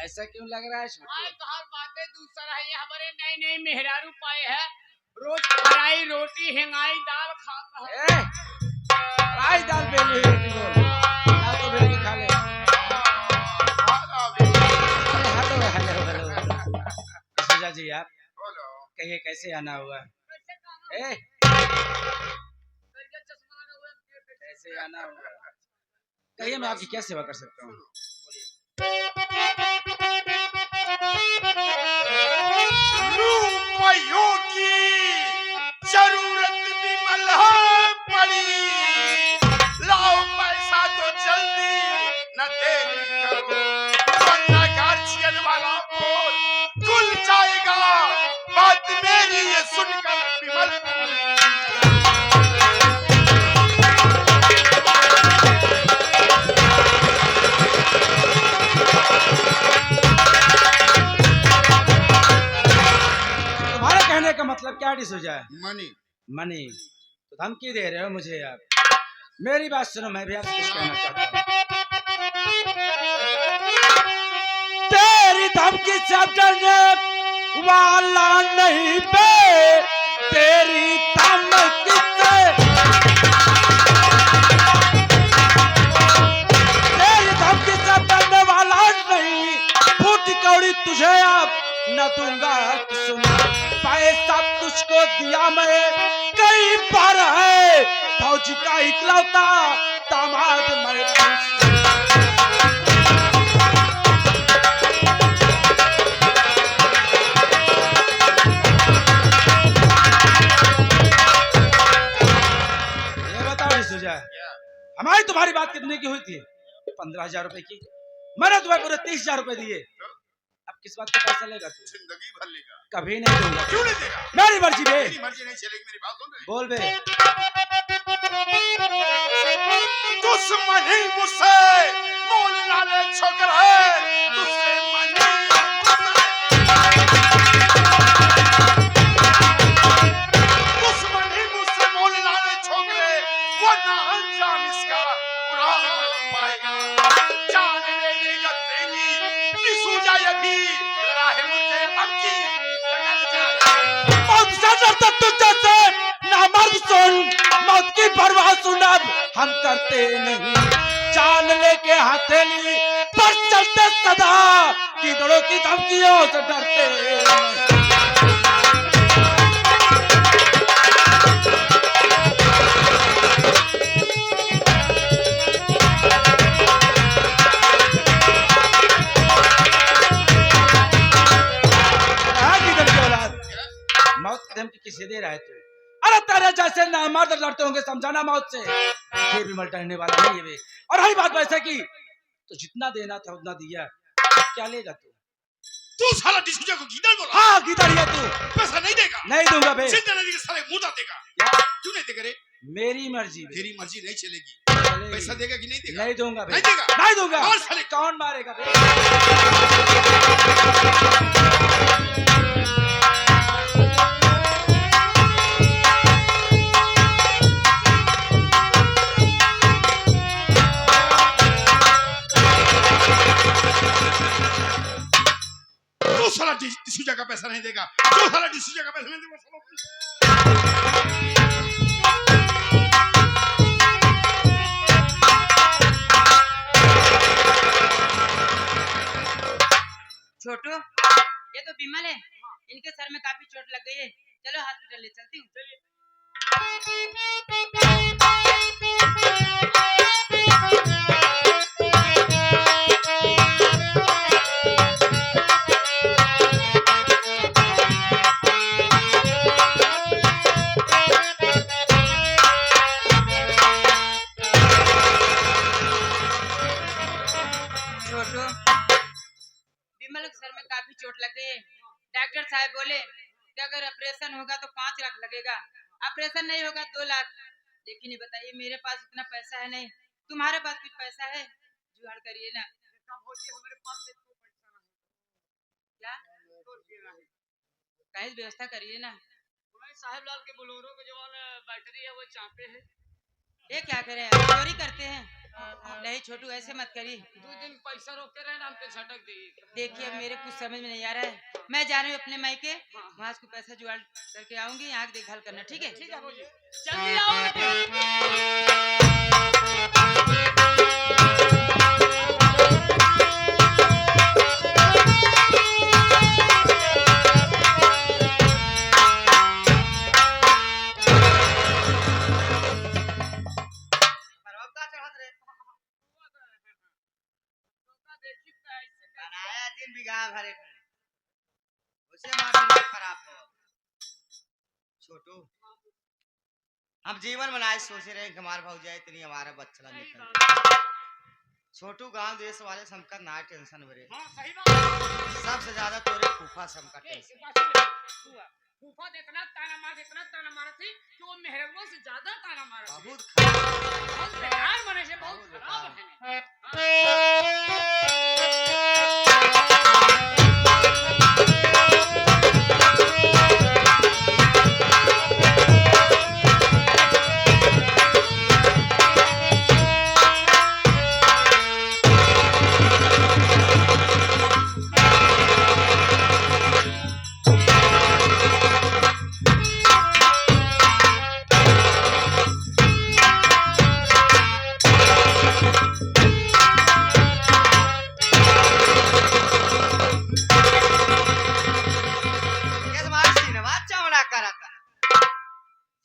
ऐसा क्यों लग रहा है छोटे? तोहार बातें दूसरा है। ये हमारे नए नए मेहरारू पाए है, रोज फ्राई रोटी हेंगाई दाल खाता है। फ्राई दाल बेली रोटी बोल या तो बेल के खा ले। हेलो हेलो हेलो सुजा जी, आप कहिए कैसे आना हुआ? कैसे आना हुआ कहिए, मैं आपकी क्या सेवा कर सकता हूँ? की जरूरत भी मलहम पड़ी, लाओ पैसा तो जल्दी न देरी करो, वरना गार्जियन वाला बोल खुल जाएगा। बात मेरी ये सुनकर विमल का मतलब क्या डिसूजा है? मनी मनी तो धमकी दे रहे हो मुझे आप? मेरी बात सुनो, मैं भी आपसे कुछ कहना चाहता हूँ। तेरी धमकी से अब डरने वाला नहीं बे, तेरी धमकी से अब डरने वाला नहीं। फूटी कौड़ी तुझे अब न दूंगा, सुन पैसा तुझको दिया मैं कई बार है, फौजी का इकलौता दामाद मैं। ये बताओ सुजा, हमारी तुम्हारी बात कितने की हुई थी? 15,000 रुपए की। मैंने तुम्हें पूरे 30,000 रुपए दिए। अब किस बात का पैसा लेगा तू? जिंदगी भर लेगा। कभी नहीं दूंगा। क्यों नहीं देगा? मेरी मर्जी बे। मेरी मर्जी नहीं चलेगी, मेरी बात सुन। बोल बे। दुश्मनी मुझसे मोल नाले छोकर है, दुश्मनी मुझसे मोल नाले छोकरे, वरना अंजाम इसका बुरा पाएगा। जान ले लेगा तेरी दिसूजा ये भी राह मुझे अबकी मौत से डरता तू जैसे ना मर्द सुन, मौत की परवाह सुन अब हम करते नहीं। जान लेके हथेली पर चलते सदा, कीड़ों की धमकियों से डरते नहीं। मौत की धमकी किसे दे रहा है तू? अरे तेरे जैसे नामर्द लड़ते होंगे समझाना मौत से, ये भी मलटने वाला नहीं है। और हरी बात वैसे की तो जितना देना था उतना दिया, क्या लेगा तू? तू साला डिसूजा को गीदड़ बोला? हाँ गीदड़ है तू। पैसा नहीं देगा? नहीं दूंगा बे। जिंदा नहीं देगा, साले मुर्दा देगा। क्यों नहीं देगा रे? मेरी मर्जी। तेरी मर्जी नहीं चलेगी। पैसा देगा कि नहीं देगा? नहीं दूंगा बे। नहीं देगा? नहीं दूंगा। और साले कौन मारेगा बे? साला डिसूजा का पैसा नहीं देगा, जो साला डिसूजा का पैसा नहीं देगा छोटू, ये तो विमल है, इनके सर में काफी चोट लग गई है, चलो हॉस्पिटल ले चलती हूँ। सर में काफी चोट लग गई है। डॉक्टर साहब बोले कि अगर ऑपरेशन होगा तो 5 लाख लगेगा, ऑपरेशन नहीं होगा 2 लाख। लेकिन ये बताइए मेरे पास इतना पैसा है नहीं, तुम्हारे पास कुछ पैसा है? जुगाड़ करिए ना। हमारे पास क्या कहीं व्यवस्था करिए ना। साहेब लाल के बोलोरो के जो बैटरी है वो चाहते हैं। ये क्या करें, चोरी करते हैं। नहीं छोटू ऐसे मत करी। 2 दिन पैसा रोकते रहे ना हम पे झटक दी। देखिए अब मेरे कुछ समझ में नहीं आ रहा है, मैं जा रही हूँ अपने मायके, वहाँ से पैसा जुगाड़ करके आऊंगी, यहाँ की देखभाल करना ठीक है? ठीक है भौजी जल्दी आओ। बनाया दिन बिगा भरे उसे मार खराब हो छोटू। हम जीवन बनाए सोचे रहे कि हमारे भौजाई इतनी हमारा बच्चा निकल। छोटू गांव देश वाले सबका ना टेंशन भरे, हां सही बात। सबसे ज्यादा तोरे फूफा सबका टेंशन। फूफा इतना ताना मारा थी कि वो मेहरबान से ज्यादा ताना मारा। बहुत बहुत बेकार मने से बहुत खराब है।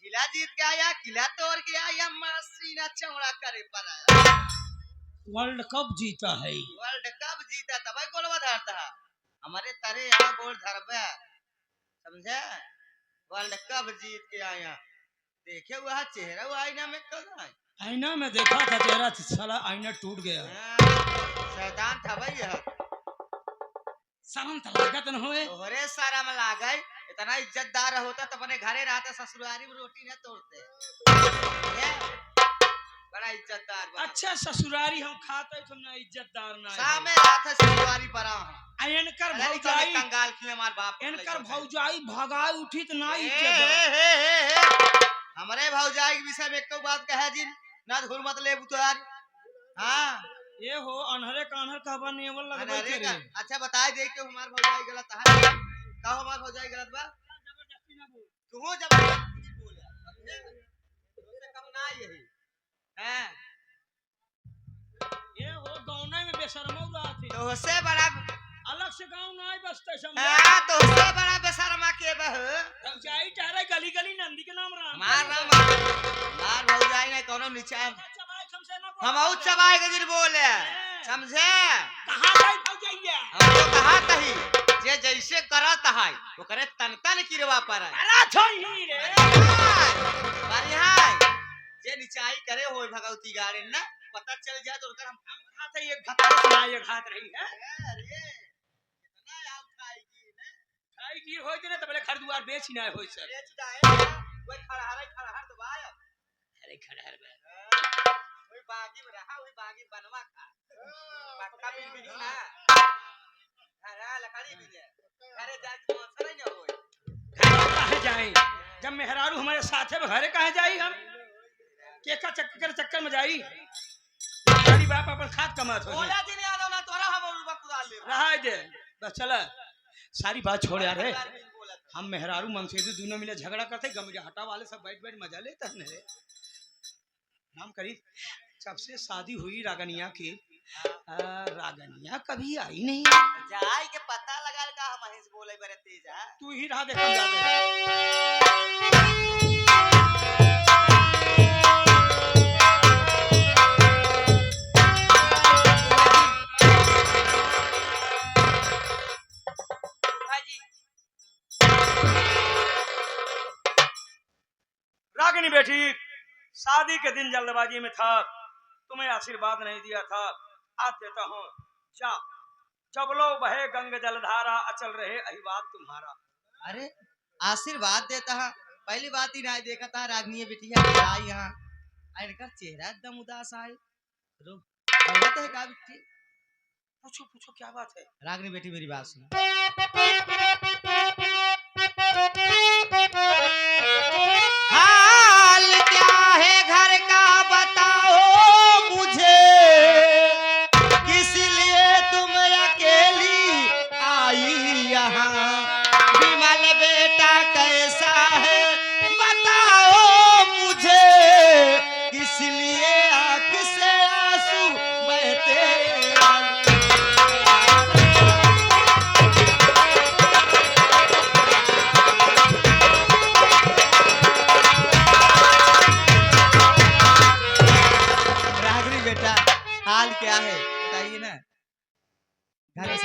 जिला जीत के आया, किला तोड़ के आया, मसीना चौड़ा करे पर आया। वर्ल्ड कप जीता है, वर्ल्ड कप जीता तब गोल धरता है हमारे तारे यहाँ गोल धरबे समझे। वर्ल्ड कप जीत के आया, देखे वह चेहरा वो आईना में कब है? आईना में देखा था चेहरा, साला आईना टूट गया। शैतान था भाई यह शर्म तो लागत न होए। तोहरे सारा में लागई, इतना इज्जतदार होता तो अपने घरे रहता, ससुरारी में रोटी न तोड़ते। बड़ा इज्जतदार बा। अच्छा ससुरारी हम खाते तुमने इज्जतदार ना सामे रात ससुरारी परा इनकर भौजाई कंगाल की हमार बाप इनकर भौजाई भगाई उठी तो ना इज्जत। हमारे भौजाई के विषय में एक बात कहे जिन ना घुर मत ले बुतार। हां ये हो अनहरे कानहर कहबा नेवल लगबै करे। अच्छा बताए दे के हमार भौजाई गलत है का? हमार भौजाई गलत बा? जबरदस्ती ना बोल, तू जबरदस्ती बोल उससे कम ना यही हैं। ये हो गाँव में बेशर्मा रहा थी तो उससे बड़ा अलग से गाँव ना आई बसते समझे। हां तो उससे बड़ा बेशर्मा के बह भौजाई ठहरे गली गली नंदी के नाम रहा मार भौजाई ने कोनो नीचा हम आउ चबाए के दिन बोले समझे। कहां गई भौजाइया? हम तो कहा तही जे जैसे करत है वो करे तन तन किरवा पर है। अरे छोई रे बढ़िया जे निचाई करे होय भगवती गाड़ी ना पता चल जाए तो हम खाते ये घात सुना ये घात रही है। अरे कितना आउ खाएगी ने खाएगी होय कि ना तो बोले घर दुआर बेच ना होय सर बेच जाए कोई खड़हर दबाया। अरे खड़हर में वही बागी में रहा, वही बागी बनवा खा पक्का बिल भी ना अरे लकड़ी भी दे अरे जाके मौसम नहीं होए। घर कहां जाए जब मेहरारू हमारे साथे में घरे कहां जाई? हम केका चक्कर में जाई। हमारी बाप अपन खाद कमात हो बोला दिन याद होना तोरा हम रुपया कुदाल ले रहा दे बस चला सारी बात छोड़ यार। हम मेहरारू मनसेदू दोनों मिले झगड़ा करते गमजा हटा वाले सब बैठ बैठ मजा लेते हैं रे। नाम करी जब से शादी हुई रागनिया की रागनिया कभी आई नहीं। जाए के पता लगा का हम महेश बोले बरे तेज है तू ही रहा देखा जाते रागिनी बेटी शादी के दिन जल्दबाजी में था, तुम्हें आशीर्वाद नहीं दिया था, आज देता हूँ जा। जब लो बहे गंग जलधारा अचल रहे अहिवाद तुम्हारा। अरे आशीर्वाद देता है पहली बात ही नहीं देखा था रागनी बिटिया आई यहाँ इनका चेहरा एकदम उदास आए रो बात है का बिट्टी? पूछो पूछो क्या बात है? रागनी बेटी मेरी बात सुनो। हाल क्या है घर का बताओ मुझे,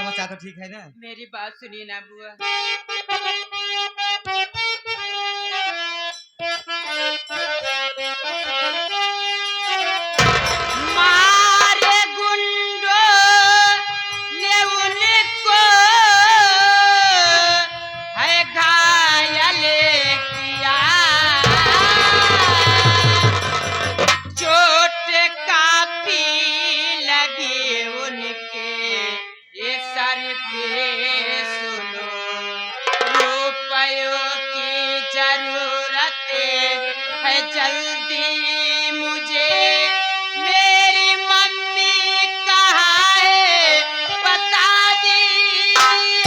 समस्या तो ठीक है ना? मेरी बात सुनिए ना बुआ। मारे गुंडो ने उनको है घायल किया, चोट काफी लगी उनके ये सर पे। सुनो, रुपयों की जरूरत है जल्दी मुझे, मेरी मम्मी कहाँ है बता दीजिए।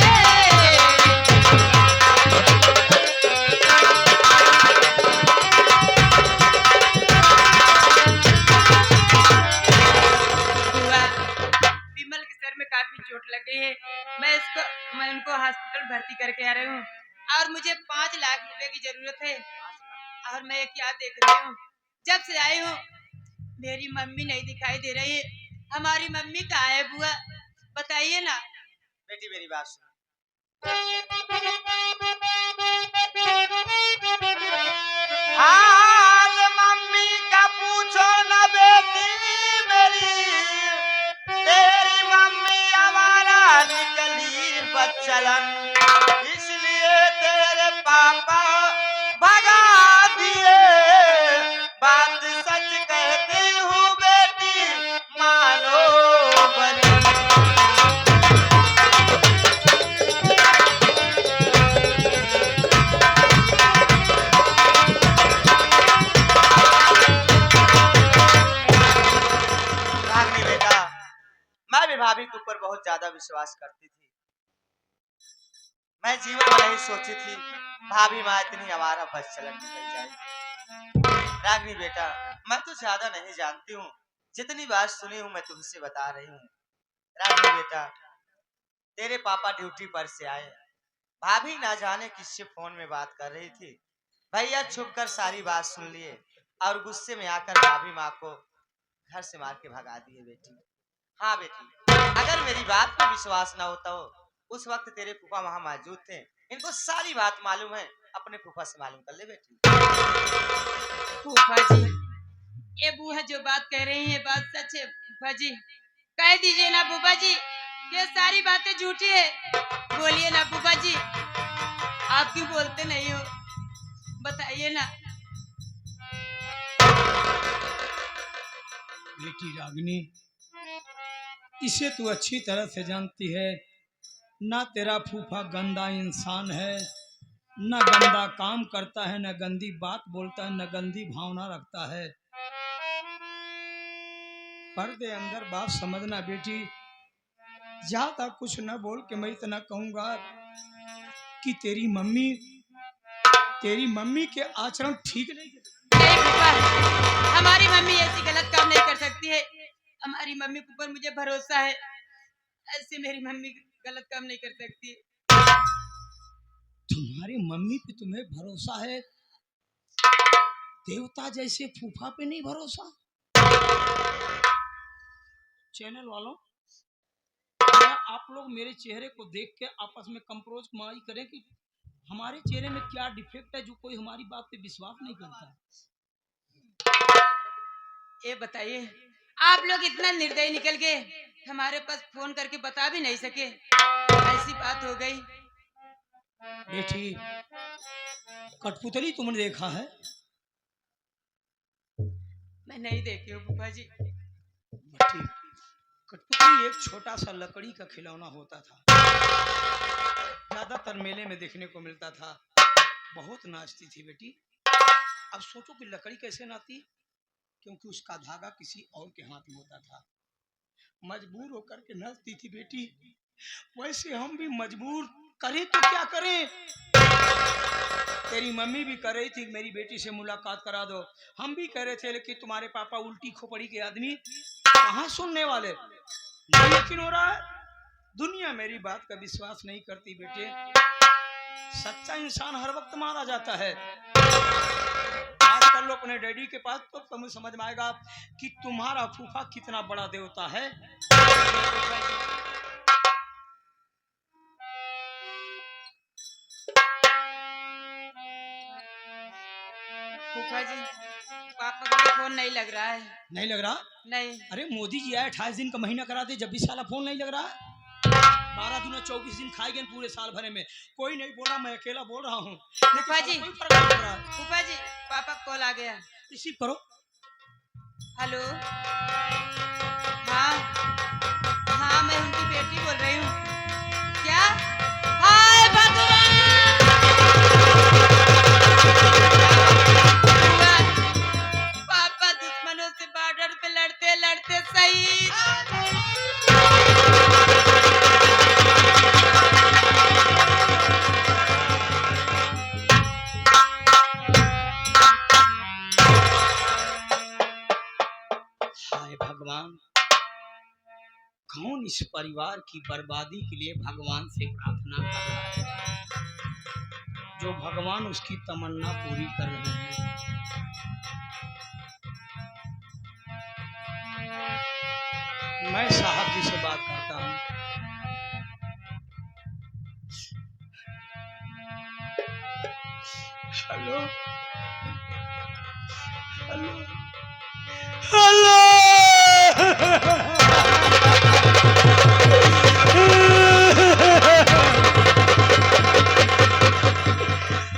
बुआ, विमल के सर में काफी चोट लग गई है। मैं उनको हॉस्पिटल भर्ती करके आ रही हूँ और मुझे 5 लाख रुपए की जरूरत है। और मैं ये क्या देख रही हूँ, जब से आई हूँ मेरी मम्मी नहीं दिखाई दे रही है। हमारी मम्मी कहाँ है बुआ, बताइए ना। बेटी मेरी बात सुनो। हाल मम्मी का पूछो ना बेटी मेरी, तेरी मम्मी हमारा निकली बच्चलन, इसलिए तेरे पापा भगा दिए। बात सच कहती हूँ बेटी, मानो बनी। रागनी बेटा, मैं भी भाभी के ऊपर बहुत ज्यादा विश्वास करती थी। मैं जीवन में नहीं सोची थी भाभी माँ इतनी हमारा बस चलन निकल जाएगी। रागनी बेटा, मैं तो ज्यादा नहीं जानती हूँ, जितनी बात सुनी हूँ मैं तुमसे बता रही हूँ। रागनी बेटा, तेरे पापा ड्यूटी पर से आए, भाभी ना जाने किससे फोन में बात कर रही थी। भैया छुपकर सारी बात सुन लिए और गुस्से में आकर भाभी माँ को घर से मार के भगा दिए। बेटी, हाँ बेटी, अगर मेरी बात पे विश्वास ना होता हो, उस वक्त तेरे फूफा वहां मौजूद थे, इनको सारी बात मालूम है, अपने फूफा से मालूम कर ले बेटी। फूफा जी, ये बुआ जो बात कह रही है बात सच है। फूफा जी कह दीजिए ना फूफा जी, ये सारी बातें झूठी है। बोलिए ना फूफा जी, आप क्यों बोलते नहीं हो, बताइए ना। बेटी रागिनी, इसे तू अच्छी तरह से जानती है ना, तेरा फूफा गंदा इंसान है, न गंदा काम करता है, न गंदी बात बोलता है, न गंदी भावना रखता है। पर्दे अंदर बात समझना बेटी, ज्यादा कुछ न बोल के मैं इतना कहूंगा कि तेरी मम्मी के आचरण ठीक नहीं। नहीं फूफा, हमारी मम्मी ऐसी गलत काम नहीं कर सकती है। हमारी मम्मी के ऊपर मुझे भरोसा है, ऐसे मेरी मम्मी गलत काम नहीं कर सकती। तुम्हारी मम्मी पे तुम्हें भरोसा है, देवता जैसे फूफा पे नहीं भरोसा। चैनल वालों, आप लोग मेरे चेहरे को देख के आपस में कंप्रोमाइज करें कि हमारे चेहरे में क्या डिफेक्ट है जो कोई हमारी बात पे विश्वास नहीं करता। ये बताइए, आप लोग इतना निर्दयी निकल गए, हमारे पास फोन करके बता भी नहीं सके, ऐसी बात हो गई। बेटी, कठपुतली तुमने देखा है? मैं नहीं देखी हूँ फूफा जी। बेटी, कठपुतली एक छोटा सा लकड़ी का खिलौना होता था, ज्यादातर मेले में देखने को मिलता था, बहुत नाचती थी बेटी। अब सोचो कि लकड़ी कैसे नाचती, क्योंकि उसका धागा किसी और के हाथ में होता था, मजबूर होकर के नाचती थी बेटी। वैसे हम भी मजबूर करें तो क्या करें, तेरी मम्मी भी कर रही थी मेरी बेटी से मुलाकात करा दो, हम भी कह रहे थे, लेकिन तुम्हारे पापा उल्टी खोपड़ी के आदमी कहाँ सुनने वाले। नहीं यकीन हो रहा है, दुनिया मेरी बात का विश्वास नहीं करती बेटे। सच्चा इंसान हर वक्त मारा जाता है। बात कर लो अपने डैडी के पास तो तुम्हें समझ में आएगा कि तुम्हारा फूफा कितना बड़ा देवता है। फूफा जी, पापा का भी फोन नहीं लग रहा है। नहीं लग रहा? नहीं। अरे मोदी जी आए 28 दिन का महीना करा दे, जब भी साला फोन नहीं लग रहा। 12 दिन और 24 दिन खाएंगे पूरे साल भरे में, कोई नहीं बोला, मैं अकेला बोल रहा हूँ। फूफा जी, कोई फर्क नहीं पड़ रहा। फूफा जी, पापा का कॉल आ गया। रिसीव करो। हेलो। हाँ हाँ, मैं उनकी बेटी बोल रही हूँ। क्या? हाय भगवान! पापा दुश्मनों से बॉर्डर पे लड़ते लड़ते शहीद। हाय भगवान, कौन इस परिवार की बर्बादी के लिए भगवान से प्रार्थना कर रहा है, जो भगवान उसकी तमन्ना पूरी कर रहे हैं। मैं साहब जी से बात करता हूँ। Hello hello hello.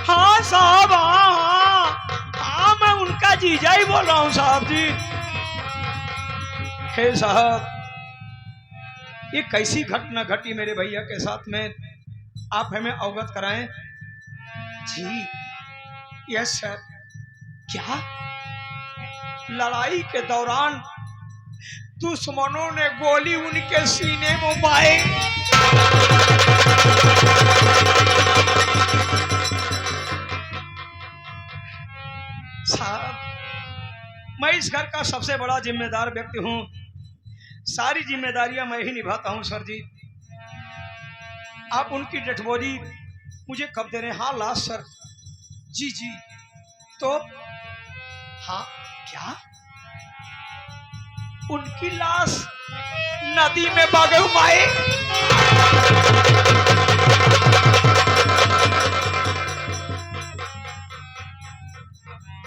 हाँ साहब, हाँ मैं उनका जीजा ही बोल रहा हूँ साहब जी। हे साहब, ये कैसी घटना घटी मेरे भैया के साथ में, आप हमें अवगत कराएं। जी यस सर। क्या? लड़ाई के दौरान दुश्मनों ने गोली उनके सीने में मारी। साहब, मैं इस घर का सबसे बड़ा जिम्मेदार व्यक्ति हूँ, सारी जिम्मेदारियां मैं ही निभाता हूँ सर जी। आप उनकी डेड बॉडी मुझे कब दे रहे हैं? हाँ लास्ट सर। जी जी। तो हाँ क्या? उनकी लाश नदी में बह माए।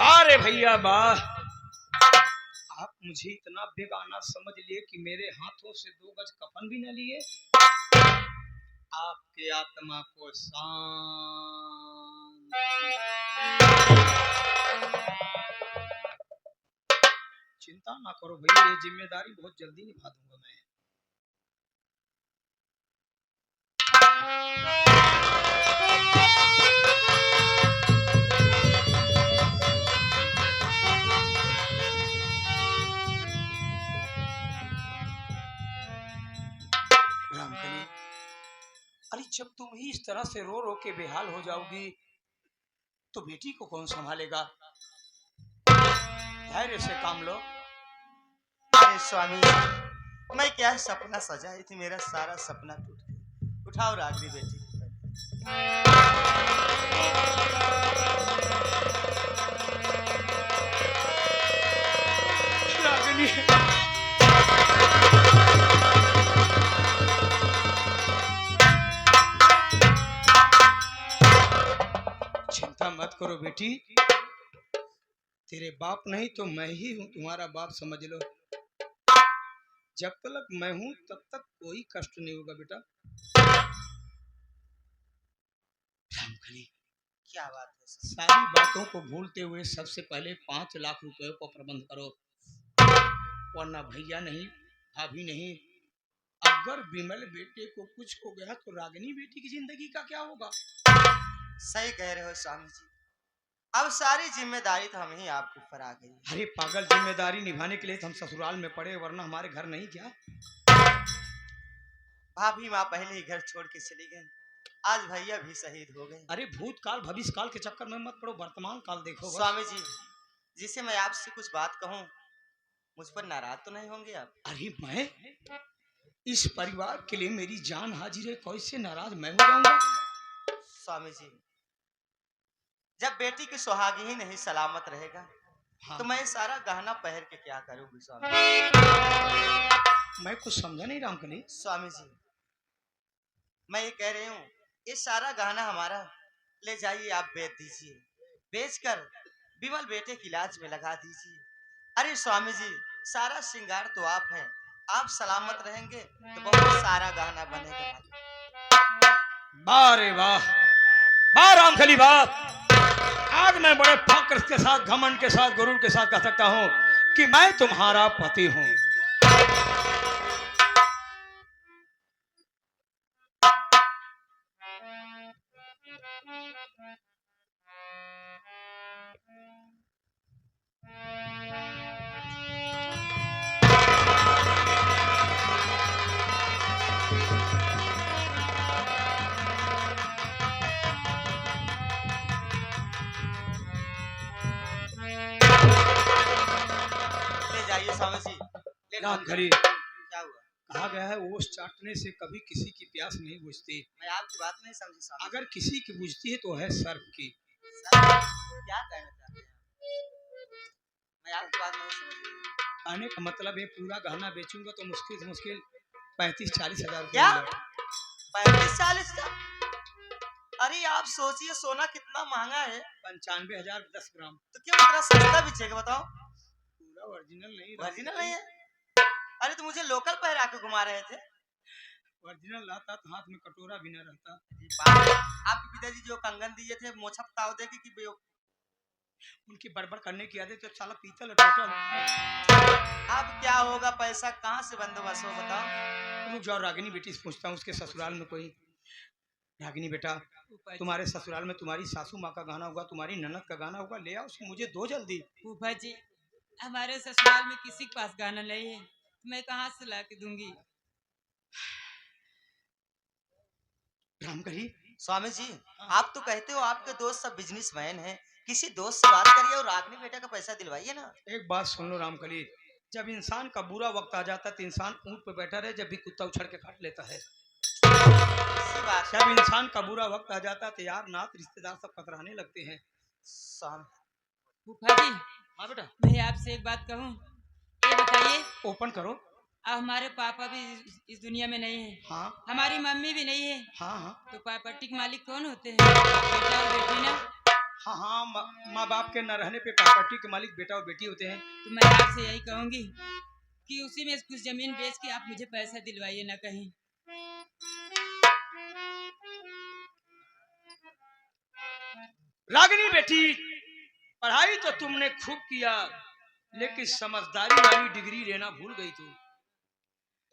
अरे भैया वाह, आप मुझे इतना बेगाना समझ लिए कि मेरे हाथों से 2 गज कफन भी न लिए। आपके आत्मा को चिंता ना करो भैया, ये जिम्मेदारी बहुत जल्दी निभा दूंगा मैं। रामकली, अरे जब तुम ही इस तरह से रो रो के बेहाल हो जाओगी तो बेटी को कौन संभालेगा? धैर्य से काम लो। अरे स्वामी, मैं क्या सपना सजाई थी, मेरा सारा सपना टूट गया। उठाओ रागनी बेटी को। रागिनी, चिंता मत करो बेटी, तेरे बाप नहीं तो मैं ही हूं, तुम्हारा बाप समझ लो। जब तक मैं हूं तब तक कोई कष्ट नहीं होगा बेटा। रामकली, क्या बात है? सारी बातों को भूलते हुए सबसे पहले 5 लाख रुपए को प्रबंध करो, वरना भैया नहीं, भाभी नहीं, अगर विमल बेटे को कुछ हो गया तो रागिनी बेटी की जिंदगी का क्या होगा? सही कह रहे हो स्वामी जी, अब सारी जिम्मेदारी तो हम ही आपके ऊपर आ गई। अरे पागल, जिम्मेदारी निभाने के लिए तो हम ससुराल में पड़े, वरना हमारे घर नहीं क्या? भाभी माँ पहले ही घर छोड़ के चली गई, आज भैया भी शहीद हो गए। अरे भूतकाल भविष्य काल के चक्कर में मत पड़ो, वर्तमान काल देखो। स्वामी जी, जिसे मैं आपसे कुछ बात कहूँ, मुझ पर नाराज तो नहीं होंगे आप? अरे मैं इस परिवार के लिए मेरी जान हाजिर है, कैसे नाराज मैं हो जाऊंगा? स्वामी जी, जब बेटी की सुहागी ही नहीं सलामत रहेगा, हाँ। तो मैं सारा गहना पहन के क्या करूंगी स्वामी? मैं कुछ समझा नहीं रामकली। स्वामी जी, मैं ये कह रही हूँ, ये सारा गहना हमारा ले जाइए, आप बेच दीजिए, बेचकर विमल बेटे की इलाज में लगा दीजिए। अरे स्वामी जी, सारा श्रृंगार तो आप हैं, आप सलामत रहेंगे तो बहुत सारा गहना बनेगा मालिक। वाह रे वाह, वाह रामखली वाह। आज मैं बड़े फक्र के साथ, घमंड के साथ, गुरूर के साथ कह सकता हूँ कि मैं तुम्हारा पति हूँ। ले जाइए स्वामी जी, ले रामखली, क्या हुआ? कहा गया है ओस चाटने से कभी किसी की प्यास नहीं बुझती। मैं आपकी बात नहीं समझी स्वामी जी। अगर किसी की बुझती है तो है सर्प की। सर, क्या कहना चाहते हैं? मैं आपकी बात नहीं समझी। कहने का मतलब है पूरा गहना बेचूंगा तो मुश्किल से मुश्किल 35-40 हजार रुपये क्या? मिलेगा। 35-40 का? अरे आप सोचिए सोना कितना महंगा है, 95,000 10 ग्राम। तो क्यों इतना सस्ता बिचेगा बताओ? पूरा ओरिजिनल नहीं, ओरिजिनल नहीं है? अरे तो मुझे लोकल पहरा के घुमा रहे थे। ओरिजिनल रहता तो हाथ में कटोरा भी न रहता। आपके पिताजी जो कंगन दिए थे मोछा बताओ दे कि उनकी बड़बड़ करने की आदत, तो साला पीतल है टोटल। अब क्या होगा, पैसा कहाँ से बंदोबस्त हो बताओ? रुक जाओ, रागिनी बेटी से पूछता हूँ उसके ससुराल में कोई। रागिनी बेटा, तुम्हारे ससुराल में तुम्हारी सासू माँ का गाना होगा, तुम्हारी ननद का गाना होगा, ले आओ उसको, मुझे दो जल्दी। फूफा जी, हमारे ससुराल में किसी के पास गाना नहीं है, मैं कहाँ से ला के दूंगी? रामखली, स्वामी जी, आप तो कहते हो आपके दोस्त सब बिजनेसमैन हैं, किसी दोस्त से बात करिए और रागनी बेटा का पैसा दिलवाइए ना। एक बात सुन लो रामखली, जब इंसान का बुरा वक्त आ जाता है तो इंसान ऊँट पे बैठा रहे, जब भी कुत्ता उछड़ के काट लेता है। इसी बात जब इंसान का बुरा वक्त आ जाता है तो यार नात रिश्तेदार सब कतराने लगते हैं। फूफा जी, हाँ बेटा, मैं आपसे एक बात कहूँ, ये बताइए, ओपन करो। अब हमारे पापा भी इस दुनिया में नहीं है, हाँ हमारी मम्मी भी नहीं है, हाँ हाँ तो प्रॉपर्टी के मालिक कौन होते हैं? बेटा और बेटी ना। हाँ हाँ, माँ बाप के न रहने पे प्रॉपर्टी के मालिक बेटा और बेटी होते हैं। तो मैं आपसे यही कहूंगी कि उसी में कुछ जमीन बेच के आप मुझे पैसा दिलवाइए ना कहीं। रागिनी बेटी, पढ़ाई तो तुमने खूब किया, लेकिन समझदारी वाली डिग्री लेना भूल गई तू।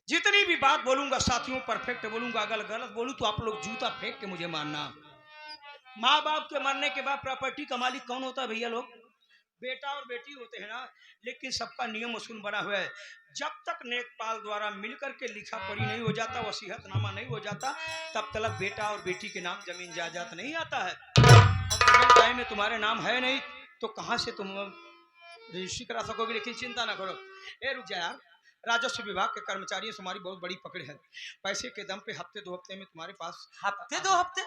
जितनी भी बात बोलूंगा साथियों परफेक्ट बोलूंगा, अगर गलत बोलूं तो आप लोग जूता फेंक के मुझे मानना। माँ बाप के मरने के बाद प्रॉपर्टी का मालिक कौन होता है भैया लोग? बेटा और बेटी होते हैं ना। लेकिन सबका नियम उसूल बना हुआ है, जब तक नेकपाल द्वारा मिलकर के लिखा पढ़ी नहीं हो जाता, वसीयतनामा नहीं हो जाता, तब तक बेटा और बेटी के नाम जमीन जायदाद नहीं आता है। और टाइम में तुम्हारे नाम है नहीं तो कहाँ से तुम रजिस्ट्री करा सकोगे? लेकिन चिंता ना करो। ए रुक जा यार, राजस्व विभाग के कर्मचारियों से हमारी बहुत बड़ी पकड़ है। पैसे के दम पे हफ्ते 2 हफ्ते में तुम्हारे पास। हफ्ते 2 हफ्ते?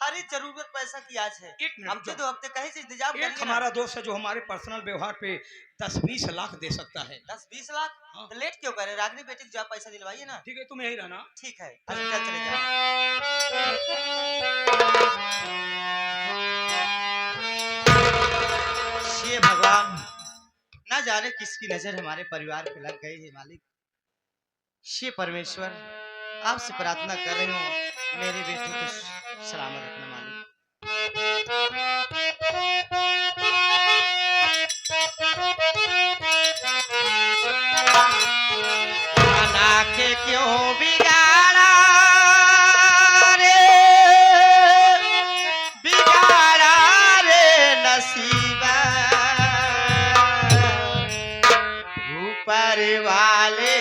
हरी जरूरत पैसा की आज है, एक मिनट, हफ्ते 2 हफ्ते कहीं से इंतजाम एक हमारा दोस्त है जो हमारे पर्सनल व्यवहार पे 10-20 लाख दे सकता है। 10-20 लाख? हाँ। तो लेट क्यों करे, रागनी बेटी को जो पैसा दिलवाइए ना। ठीक है, तुम यही रहना। ठीक है, हॉस्पिटल चले जाओ। ये भगवान, ना जाने किसकी नजर हमारे परिवार पे लग गई है मालिक। ये परमेश्वर, आपसे प्रार्थना कर रही हूँ मेरे बेटे को सलामत रखना मालिक। बना के क्यों बिगाड़ा रे, बिगाड़ा रे नसीबा, ऊपर वाले